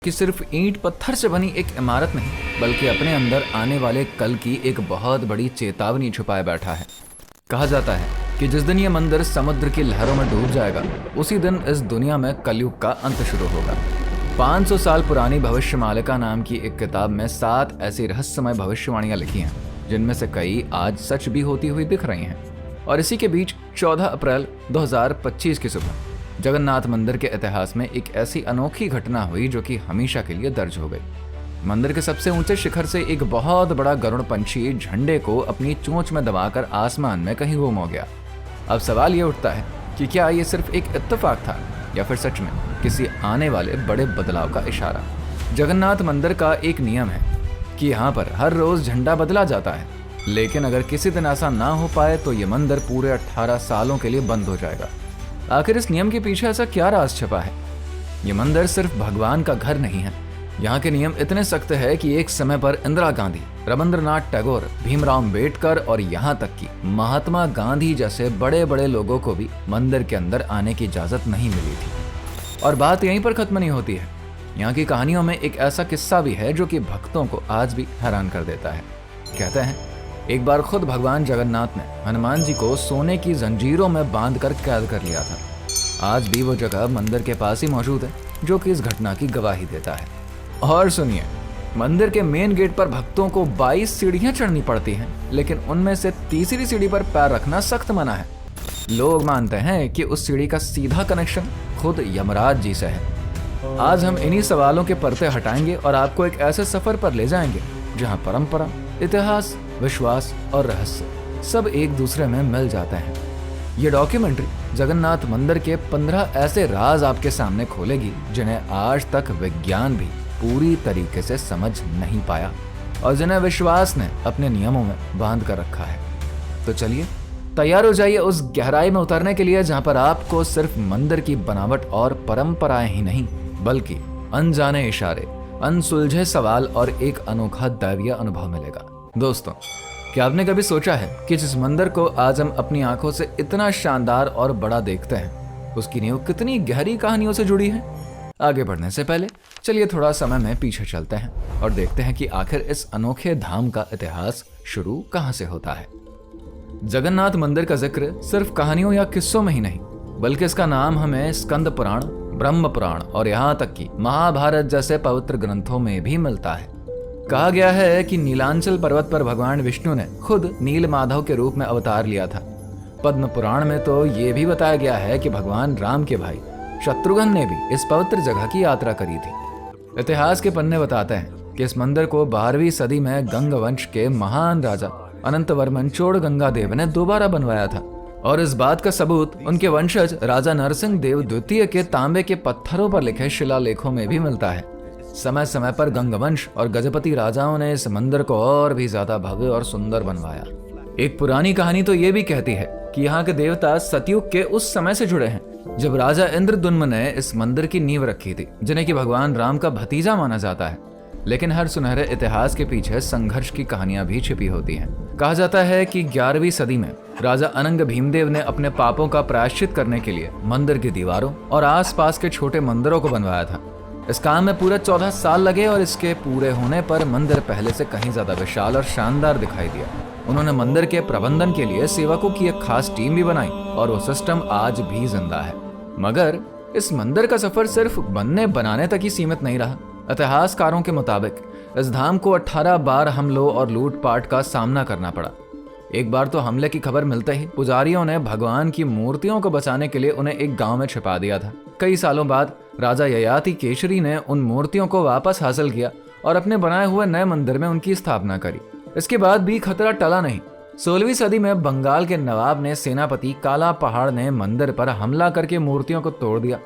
कि सिर्फ ईंट पत्थर से बनी एक इमारत नहीं, बल्कि अपने अंदर आने वाले कल की एक बहुत बड़ी चेतावनी छुपाए बैठा है। कहा जाता है कि जिस दिन ये मंदिर समुद्र की लहरों में डूब जाएगा, उसी दिन इस दुनिया में कलयुग का अंत शुरू होगा। 500 साल पुरानी भविष्यमालिका नाम की एक किताब में 7 ऐसी रहस्यमय भविष्यवाणियां लिखी हैं, जिनमें से कई आज सच भी होती हुई दिख रही हैं। और इसी के बीच 14 अप्रैल 2025 की सुबह जगन्नाथ मंदिर के इतिहास में एक ऐसी अनोखी घटना हुई जो कि हमेशा के लिए दर्ज हो गई। मंदिर के सबसे ऊंचे शिखर से एक बहुत बड़ा गरुड़ पंछी झंडे को अपनी चोंच में दबाकर आसमान में कहीं गुम हो गया। अब सवाल ये उठता है कि क्या ये सिर्फ एक इत्तेफाक था या फिर सच में किसी आने वाले बड़े बदलाव का इशारा। जगन्नाथ मंदिर का एक नियम है कि यहाँ पर हर रोज झंडा बदला जाता है, लेकिन अगर किसी दिन ऐसा ना हो पाए तो ये मंदिर पूरे 18 सालों के लिए बंद हो जाएगा। आखिर इस नियम के पीछे ऐसा क्या राज छिपा है। ये मंदिर सिर्फ भगवान का घर नहीं है। यहाँ के नियम इतने सख्त है कि एक समय पर इंदिरा गांधी, रविंद्रनाथ टैगोर, भीमराव अम्बेडकर और यहाँ तक कि महात्मा गांधी जैसे बड़े बड़े लोगों को भी मंदिर के अंदर आने की इजाजत नहीं मिली थी। और बात यहीं पर खत्म नहीं होती है। यहाँ की कहानियों में एक ऐसा किस्सा भी है जो कि भक्तों को आज भी हैरान कर देता है। कहते हैं एक बार खुद भगवान जगन्नाथ ने हनुमान जी को सोने की जंजीरों में बांधकर कैद कर लिया था। आज भी वो जगह मंदिर के पास ही मौजूद है, जो कि इस घटना की गवाही देता है। और सुनिए, मंदिर के मेन गेट पर भक्तों को 22 सीढ़ियां चढ़नी पड़ती हैं, लेकिन उनमें से तीसरी सीढ़ी पर पैर रखना सख्त मना है। लोग मानते हैं कि उस सीढ़ी का सीधा कनेक्शन खुद यमराज जी से है। आज हम इन्हीं सवालों के पर्दे हटाएंगे और आपको एक ऐसे सफर पर ले जाएंगे जहां परंपरा, इतिहास, विश्वास और रहस्य सब एक दूसरे में मिल जाते हैं। ये डॉक्यूमेंट्री जगन्नाथ मंदिर के 15 ऐसे राज आपके सामने खोलेगी जिन्हें आज तक विज्ञान भी पूरी तरीके से समझ नहीं पाया और जिन्हें विश्वास ने अपने नियमों में बांध कर रखा है। तो चलिए तैयार हो जाइए उस गहराई में उतरने के लिए जहां पर आपको सिर्फ मंदिर की बनावट और परंपराएं ही नहीं, बल्कि अनजाने इशारे, अनसुलझे सवाल और एक अनोखा दैवीय अनुभव मिलेगा। दोस्तों, क्या आपने कभी सोचा है कि जिस मंदिर को आज हम अपनी आंखों से इतना शानदार और बड़ा देखते हैं, उसकी नींव कितनी गहरी कहानियों से जुड़ी है। आगे बढ़ने से पहले चलिए थोड़ा समय में पीछे चलते हैं और देखते हैं कि आखिर इस अनोखे धाम का इतिहास शुरू कहां से होता है। जगन्नाथ मंदिर का जिक्र सिर्फ कहानियों या किस्सों में ही नहीं, बल्कि इसका नाम हमें स्कंद पुराण, ब्रह्म पुराण और यहाँ तक कि महाभारत जैसे पवित्र ग्रंथों में भी मिलता है। कहा गया है कि नीलांचल पर्वत पर भगवान विष्णु ने खुद नील माधव के रूप में अवतार लिया था। पद्म पुराण में तो ये भी बताया गया है कि भगवान राम के भाई शत्रुघ्न ने भी इस पवित्र जगह की यात्रा करी थी। इतिहास के पन्ने बताते हैं कि इस मंदिर को 12वीं सदी में गंग वंश के महान राजा अनंतवर्मन चोड़गंगा देव ने दोबारा बनवाया था। और इस बात का सबूत उनके वंशज राजा नरसिंह देव द्वितीय के तांबे के पत्थरों पर लिखे शिलालेखों में भी मिलता है। समय समय पर गंगवंश और गजपति राजाओं ने इस मंदिर को और भी ज्यादा भव्य और सुंदर बनवाया। एक पुरानी कहानी तो ये भी कहती है कि यहाँ के देवता सतयुग के उस समय से जुड़े हैं जब राजा इंद्रद्युम्न ने इस मंदिर की नींव रखी थी, जिन्हें कि भगवान राम का भतीजा माना जाता है। लेकिन हर सुनहरे इतिहास के पीछे संघर्ष की कहानियां भी छिपी होती हैं। कहा जाता है कि 11वीं सदी में राजा अनंग भीमदेव ने अपने पापों का प्रायश्चित करने के लिए मंदिर की दीवारों और आसपास के छोटे मंदिरों को बनवाया था। इस काम में पूरे 14 साल लगे और इसके पूरे होने पर मंदिर पहले से कहीं ज्यादा विशाल और शानदार दिखाई दिया। उन्होंने मंदिर के प्रबंधन के लिए सेवकों की एक खास टीम भी बनाई और वो सिस्टम आज भी जिंदा है। मगर इस मंदिर का सफर सिर्फ बनने बनाने तक ही सीमित नहीं रहा। इतिहासकारों के मुताबिक इस धाम को 18 बार हमलों और लूटपाट का सामना करना पड़ा। एक बार तो हमले की खबर मिलते ही पुजारियों ने भगवान की मूर्तियों को बचाने के लिए उन्हें एक गांव में छिपा दिया था। कई सालों बाद राजा ययाति केशरी ने उन मूर्तियों को वापस हासिल किया और अपने बनाए हुए नए मंदिर में उनकी स्थापना करी। इसके बाद भी खतरा टला नहीं। 16वीं सदी में बंगाल के नवाब ने सेनापति काला पहाड़ ने मंदिर पर हमला करके मूर्तियों को तोड़ दिया।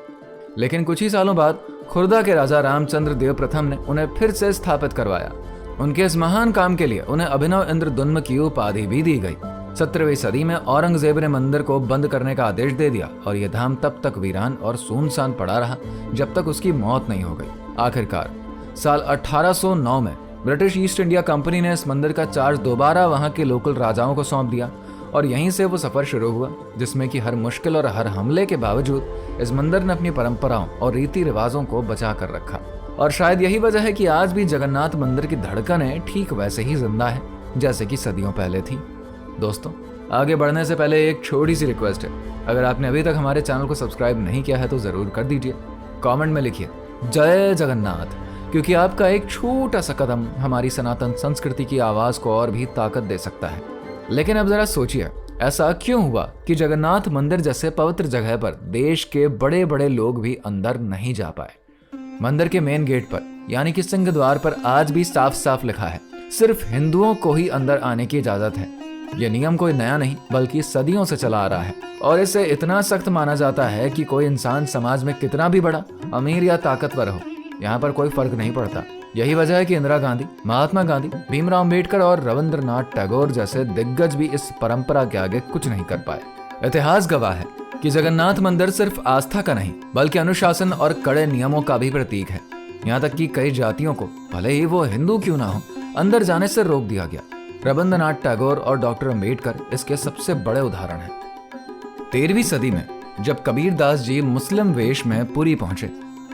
लेकिन कुछ ही सालों बाद खुर्दा के राजा रामचंद्र देव प्रथम ने उन्हें फिर से स्थापित करवाया। उनके इस महान काम के लिए उन्हें अभिनव इंद्रद्युम्न की उपाधि भी दी गई। 17वीं सदी में औरंगजेब ने मंदिर को बंद करने का आदेश दे दिया और यह धाम तब तक वीरान और सुनसान पड़ा रहा जब तक उसकी मौत नहीं हो गई। आखिरकार साल 1809 में ब्रिटिश ईस्ट इंडिया कंपनी ने इस मंदिर का चार्ज दोबारा वहां के लोकल राजाओं को सौंप दिया और यहीं से वो सफर शुरू हुआ जिसमें कि हर मुश्किल और हर हमले के बावजूद इस मंदिर ने अपनी परंपराओं और रीति रिवाजों को बचा कर रखा और शायद यही वजह है कि आज भी जगन्नाथ मंदिर की धड़कनें ठीक वैसे ही जिंदा है जैसे कि सदियों पहले थी। दोस्तों, आगे बढ़ने से पहले एक छोटी सी रिक्वेस्ट है, अगर आपने अभी तक हमारे चैनल को सब्सक्राइब नहीं किया है तो जरूर कर दीजिए। कमेंट में लिखिए जय जगन्नाथ, क्योंकि आपका एक छोटा सा कदम हमारी सनातन संस्कृति की आवाज को और भी ताकत दे सकता है। लेकिन अब जरा सोचिए, ऐसा क्यों हुआ कि जगन्नाथ मंदिर जैसे पवित्र जगह पर देश के बड़े बड़े लोग भी अंदर नहीं जा पाए। मंदिर के मेन गेट पर यानी कि सिंह द्वार पर आज भी साफ साफ लिखा है, सिर्फ हिंदुओं को ही अंदर आने की इजाजत है। यह नियम कोई नया नहीं बल्कि सदियों से चला आ रहा है और इसे इतना सख्त माना जाता है कि कोई इंसान समाज में कितना भी बड़ा, अमीर या ताकतवर हो, यहाँ पर कोई फर्क नहीं पड़ता। यही वजह है कि इंदिरा गांधी, महात्मा गांधी, भीमराव अम्बेडकर और रविंद्रनाथ टैगोर जैसे दिग्गज भी इस परंपरा के आगे कुछ नहीं कर पाए। इतिहास गवाह है कि जगन्नाथ मंदिर सिर्फ आस्था का नहीं बल्कि अनुशासन और कड़े नियमों का भी प्रतीक है। यहाँ तक कि कई जातियों को, भले ही वो हिंदू क्यों ना हो, अंदर जाने से रोक दिया गया। रविंद्रनाथ टैगोर और डॉक्टर अम्बेडकर इसके सबसे बड़े उदाहरण हैं। 13वीं सदी में जब कबीर दास जी मुस्लिम वेश में पुरी पहुंचे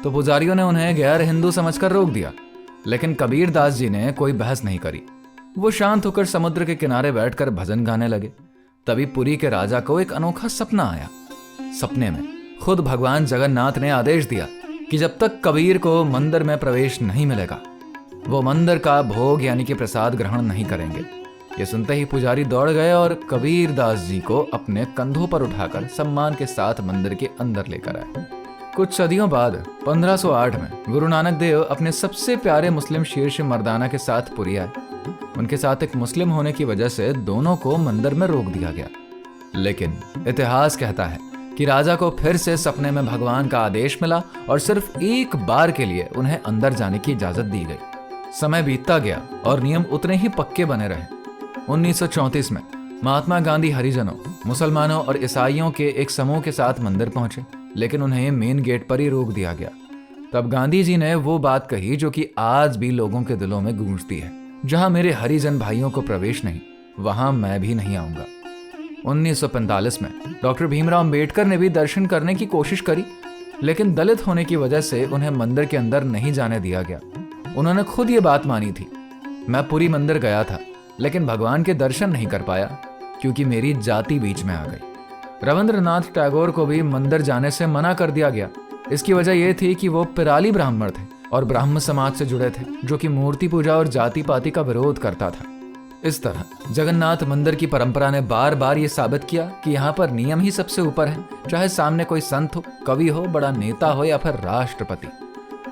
तो पुजारियों ने उन्हें गैर हिंदू समझकर रोक दिया, लेकिन कबीर दास जी ने कोई बहस नहीं करी। वो शांत होकर समुद्र के किनारे बैठकर भजन गाने लगे। तभी पुरी के राजा को एक अनोखा सपना आया। सपने में खुद भगवान जगन्नाथ ने आदेश दिया कि जब तक कबीर को मंदिर में प्रवेश नहीं मिलेगा वो मंदिर का भोग यानी कि प्रसाद ग्रहण नहीं करेंगे। ये सुनते ही पुजारी दौड़ गए और कबीर दास जी को अपने कंधों पर उठाकर सम्मान के साथ मंदिर के अंदर लेकर आए। कुछ सदियों बाद 1508 में गुरु नानक देव अपने सबसे प्यारे मुस्लिम शीर्ष मर्दाना के साथ पुरी आए। उनके साथ एक मुस्लिम होने की वजह से दोनों को मंदिर में रोक दिया गया। लेकिन इतिहास कहता है कि राजा को फिर से सपने में भगवान का आदेश मिला और सिर्फ एक बार के लिए उन्हें अंदर जाने की इजाजत दी गई। समय बीतता गया और नियम उतने ही पक्के बने रहे। 1934 में महात्मा गांधी हरिजनों, मुसलमानों और ईसाइयों के एक समूह के साथ मंदिर पहुंचे, लेकिन उन्हें मेन गेट पर ही रोक दिया गया। तब गांधी जी ने वो बात कही जो कि आज भी लोगों के दिलों में गूंजती है, जहां मेरे हरिजन भाइयों को प्रवेश नहीं, वहां मैं भी नहीं आऊंगा। 1945 में डॉक्टर भीमराव अम्बेडकर ने भी दर्शन करने की कोशिश करी, लेकिन दलित होने की वजह से उन्हें मंदिर के अंदर नहीं जाने दिया गया। उन्होंने खुद ये बात मानी थी, मैं पुरी मंदिर गया था लेकिन भगवान के दर्शन नहीं कर पाया क्योंकि मेरी जाति बीच में आ गई। रविंद्रनाथ टैगोर को भी मंदिर जाने से मना कर दिया गया। इसकी वजह यह थी कि वो पिराली ब्राह्मण थे और ब्राह्म समाज से जुड़े थे, जो कि मूर्ति पूजा और जाति पाति का विरोध करता था। इस तरह जगन्नाथ मंदिर की परंपरा ने बार बार ये साबित किया कि यहाँ पर नियम ही सबसे ऊपर है, चाहे सामने कोई संत हो, कवि हो, बड़ा नेता हो या फिर राष्ट्रपति।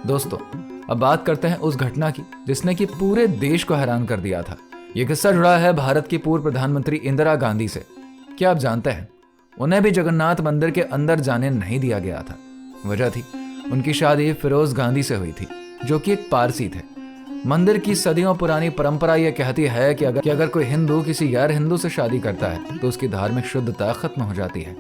दोस्तों, अब बात करते हैं उस घटना की जिसने कि पूरे देश को हैरान कर दिया था। ये किस्सा जुड़ा है भारत की पूर्व प्रधानमंत्री इंदिरा गांधी से। क्या आप जानते हैं, उन्हें भी जगन्नाथ मंदिर के अंदर जाने नहीं दिया गया था। वजह थी उनकी शादी फिरोज गांधी से हुई थी, जो कि एक पारसी थे। मंदिर की सदियों पुरानी परंपरा यह कहती है कि अगर कोई हिंदू किसी गैर हिंदू से शादी करता है तो उसकी धार्मिक शुद्धता खत्म हो जाती है